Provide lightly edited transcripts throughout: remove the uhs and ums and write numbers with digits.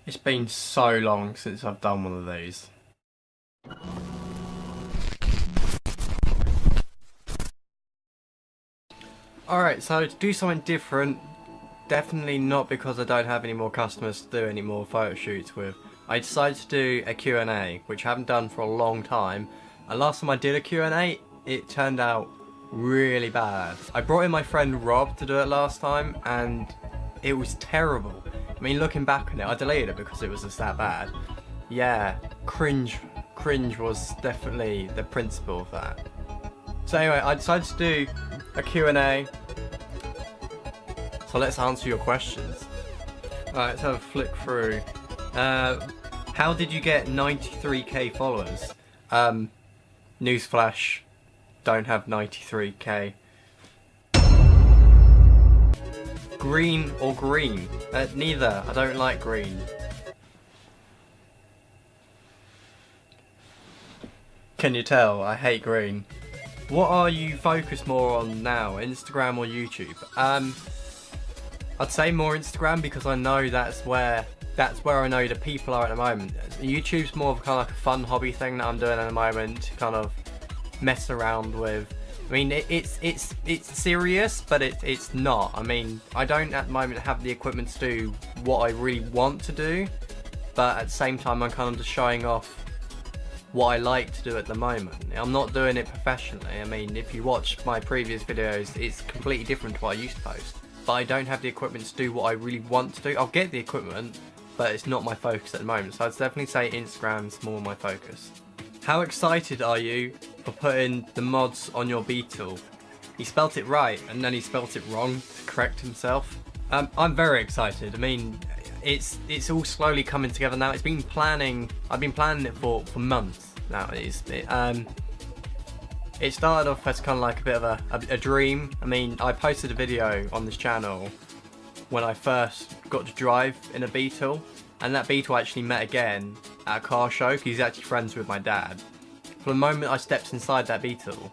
It's been so long since I've done one of these. Alright, so to do something different, definitely not because I don't have any more customers to do any more photo shoots with, I decided to do a Q&A, which I haven't done for a long time. And last time I did a Q&A, it turned out really bad. I brought in my friend Rob to do it last time, and it was terrible. I mean, looking back on it, I deleted it because it was just that bad. Yeah, cringe was definitely the principle of that. So anyway, I decided to do a Q&A. So let's answer your questions. Alright, let's have a flick through. How did you get 93k followers? Newsflash, don't have 93k. Green or green? Neither, I don't like green. Can you tell? I hate green. What are you focused more on now, Instagram or YouTube? I'd say more Instagram because I know that's where I know the people are at the moment. YouTube's more of kind of like a fun hobby thing that I'm doing at the moment to kind of mess around with. I mean, it's serious, but it's not. I mean, I don't at the moment have the equipment to do what I really want to do, but at the same time I'm kind of just showing off what I like to do at the moment. I'm not doing it professionally. I mean, if you watch my previous videos, it's completely different to what I used to post. But I don't have the equipment to do what I really want to do. I'll get the equipment, but it's not my focus at the moment. So I'd definitely say Instagram's more my focus. How excited are you for putting the mods on your Beetle? He spelt it right, and then he spelt it wrong to correct himself. I'm very excited. I mean, it's all slowly coming together now. I've been planning it for months now. It started off as kind of like a bit of a dream. I mean, I posted a video on this channel when I first got to drive in a Beetle, and that Beetle actually met again at a car show because he's actually friends with my dad. From the moment I stepped inside that Beetle,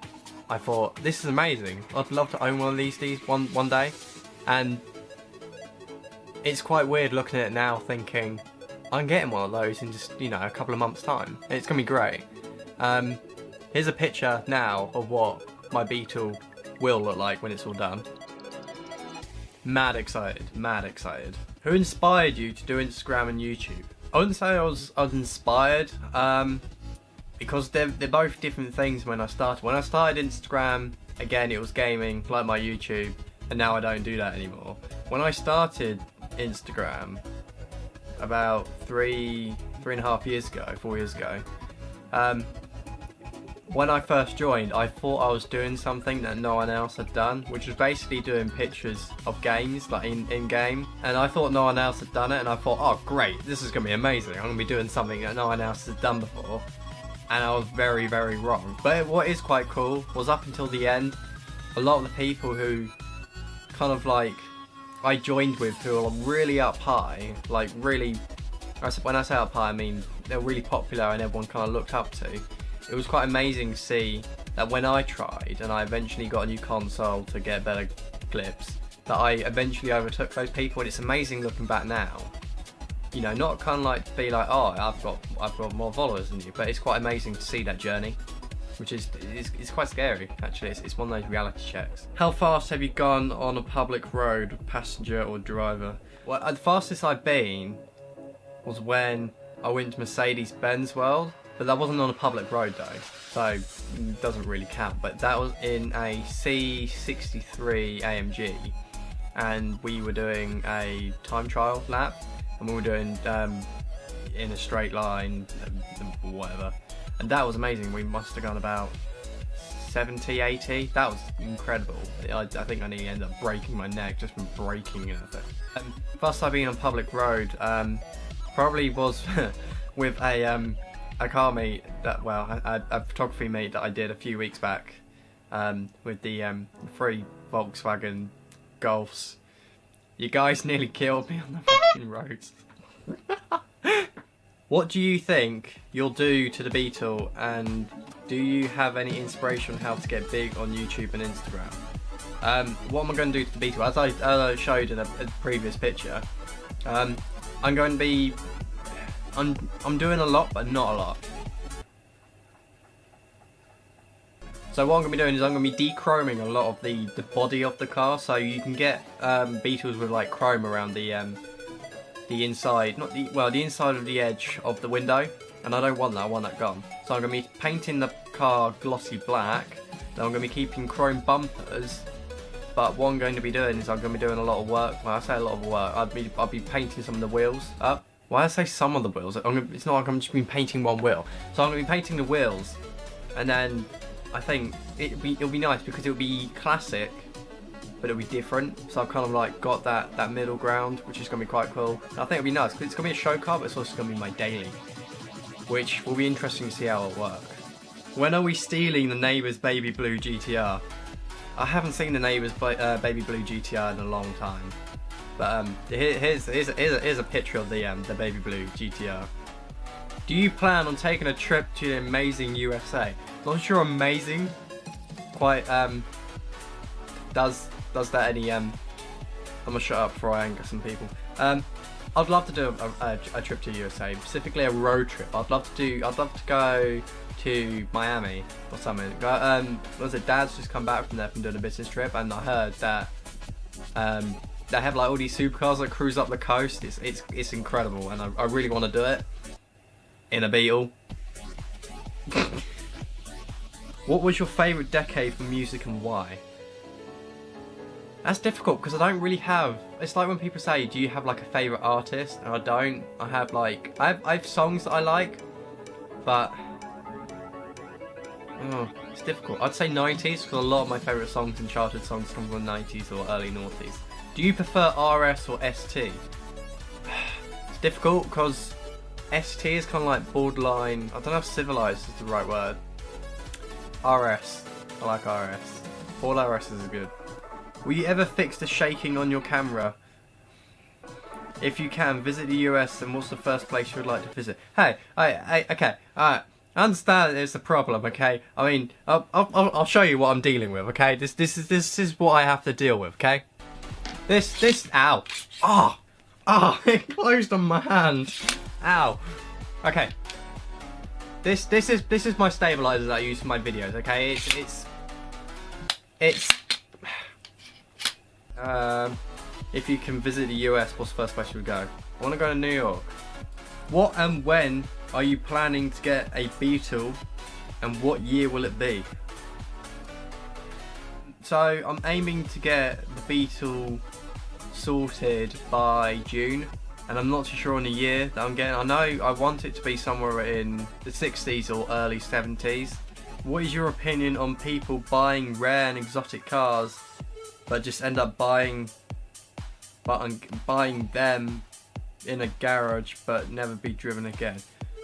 I thought, this is amazing. I'd love to own one of these one day. And it's quite weird looking at it now thinking, I'm getting one of those in just, you know, a couple of months' time. It's going to be great. Here's a picture now of what my Beetle will look like when it's all done. Mad excited, mad excited. Who inspired you to do Instagram and YouTube? I wouldn't say I was inspired, because they're both different things when I started. When I started Instagram, again, it was gaming, like my YouTube, and now I don't do that anymore. When I started Instagram about 3.5 years ago, 4 years ago, when I first joined, I thought I was doing something that no one else had done, which was basically doing pictures of games, like in-game. And I thought no one else had done it, and I thought, oh great, this is going to be amazing. I'm going to be doing something that no one else has done before. And I was very, very wrong. But what is quite cool was up until the end, a lot of the people who kind of like I joined with, who are really up high, like really, when I say up high, I mean they're really popular and everyone kind of looked up to. It was quite amazing to see that when I tried and I eventually got a new console to get better clips, that I eventually overtook those people, and it's amazing looking back now. You know, not kind of like to be like, oh, I've got more followers than you, but it's quite amazing to see that journey, which is it's quite scary actually. It's one of those reality checks. How fast have you gone on a public road, passenger or driver? Well, the fastest I've been was when I went to Mercedes-Benz World. But that wasn't on a public road though, so it doesn't really count. But that was in a C63 AMG, and we were doing a time trial lap, and we were doing in a straight line, whatever. And that was amazing. We must have gone about 70, 80. That was incredible. I think I nearly ended up breaking my neck just from braking and everything. First I've been on public road, probably was with a car meet that, well, a photography meet that I did a few weeks back, with the 3 Volkswagen Golfs. You guys nearly killed me on the fucking roads. What do you think you'll do to the Beetle, and do you have any inspiration on how to get big on YouTube and Instagram? What am I going to do to the Beetle? As I showed in a previous picture, I'm going to be I'm doing a lot, but not a lot. So what I'm going to be doing is I'm going to be dechroming a lot of the body of the car, so you can get Beetles with like chrome around the inside, the inside of the edge of the window, and I don't want that, I want that gone. So I'm going to be painting the car glossy black, then I'm going to be keeping chrome bumpers, but what I'm going to be doing is I'm going to be doing a lot of work. When I say a lot of work, I'll be painting some of the wheels up. Why I say some of the wheels? It's not like I'm just been painting one wheel. So I'm going to be painting the wheels, and then I think it'll be nice because it'll be classic, but it'll be different. So I've kind of like got that middle ground, which is going to be quite cool. And I think it'll be nice because it's going to be a show car, but it's also going to be my daily, which will be interesting to see how it'll work. When are we stealing the neighbours Baby Blue GTR? I haven't seen the neighbours Baby Blue GTR in a long time, but here's a picture of the Baby Blue GTR. Do you plan on taking a trip to the amazing USA? Not sure amazing quite does that any I'm gonna shut up before I anger some people. I'd love to do a trip to USA, specifically a road trip. I'd love to go to Miami or something. Was it Dad's just come back from there from doing a business trip, and I heard that they have like all these supercars that cruise up the coast. It's incredible, and I really want to do it in a Beetle. What was your favourite decade for music and why? That's difficult because I don't really have. It's like when people say, "Do you have like a favourite artist?" And I don't. I have like I have songs that I like, but it's difficult. I'd say 90s because a lot of my favourite songs and childhood songs come from the 90s or early noughties. Do you prefer RS or ST? It's difficult because ST is kind of like borderline. I don't know if civilized is the right word. RS. I like RS. All RS is good. Will you ever fix the shaking on your camera? If you can, visit the US, and what's the first place you would like to visit? Hey, okay, alright. I understand it's a problem, okay? I mean, I'll show you what I'm dealing with, okay? This is what I have to deal with, okay? Ow. It closed on my hand. Ow. Okay. This is my stabilizer that I use for my videos, okay? If you can visit the US, what's the first place you would go? I want to go to New York. What and when are you planning to get a Beetle, and what year will it be? So I'm aiming to get the Beetle sorted by June, and I'm not too sure on the year that I'm getting. I know I want it to be somewhere in the 60s or early 70s. What is your opinion on people buying rare and exotic cars but just end up buying them in a garage but never be driven again?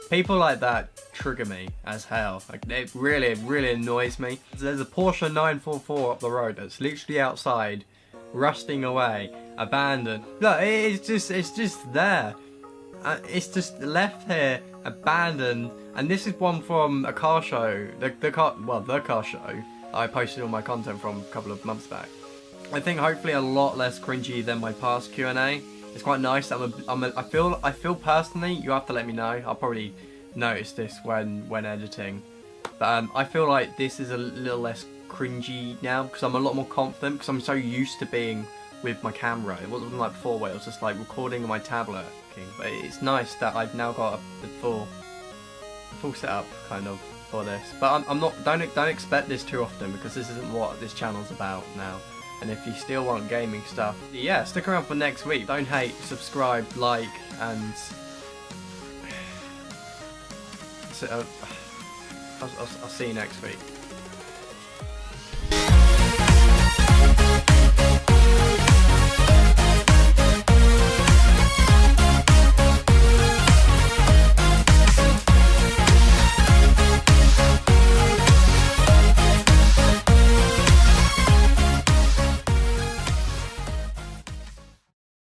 People like that trigger me as hell. Like, it really annoys me. There's a Porsche 944 up the road that's literally outside, rusting away, abandoned. Look, it's just there. It's just left here, abandoned. And this is one from a car show, the car show I posted all my content from a couple of months back. I think hopefully a lot less cringy than my past Q&A. It's quite nice. I feel personally, you have to let me know. I'll probably notice this when editing. But I feel like this is a little less cringy now because I'm a lot more confident because I'm so used to being with my camera. It wasn't like before where it was just like recording on my tablet. But it's nice that I've now got the full setup kind of for this. But don't expect this too often because this isn't what this channel's about now. And if you still want gaming stuff, yeah, stick around for next week. Don't hate, subscribe, like, and I'll see you next week.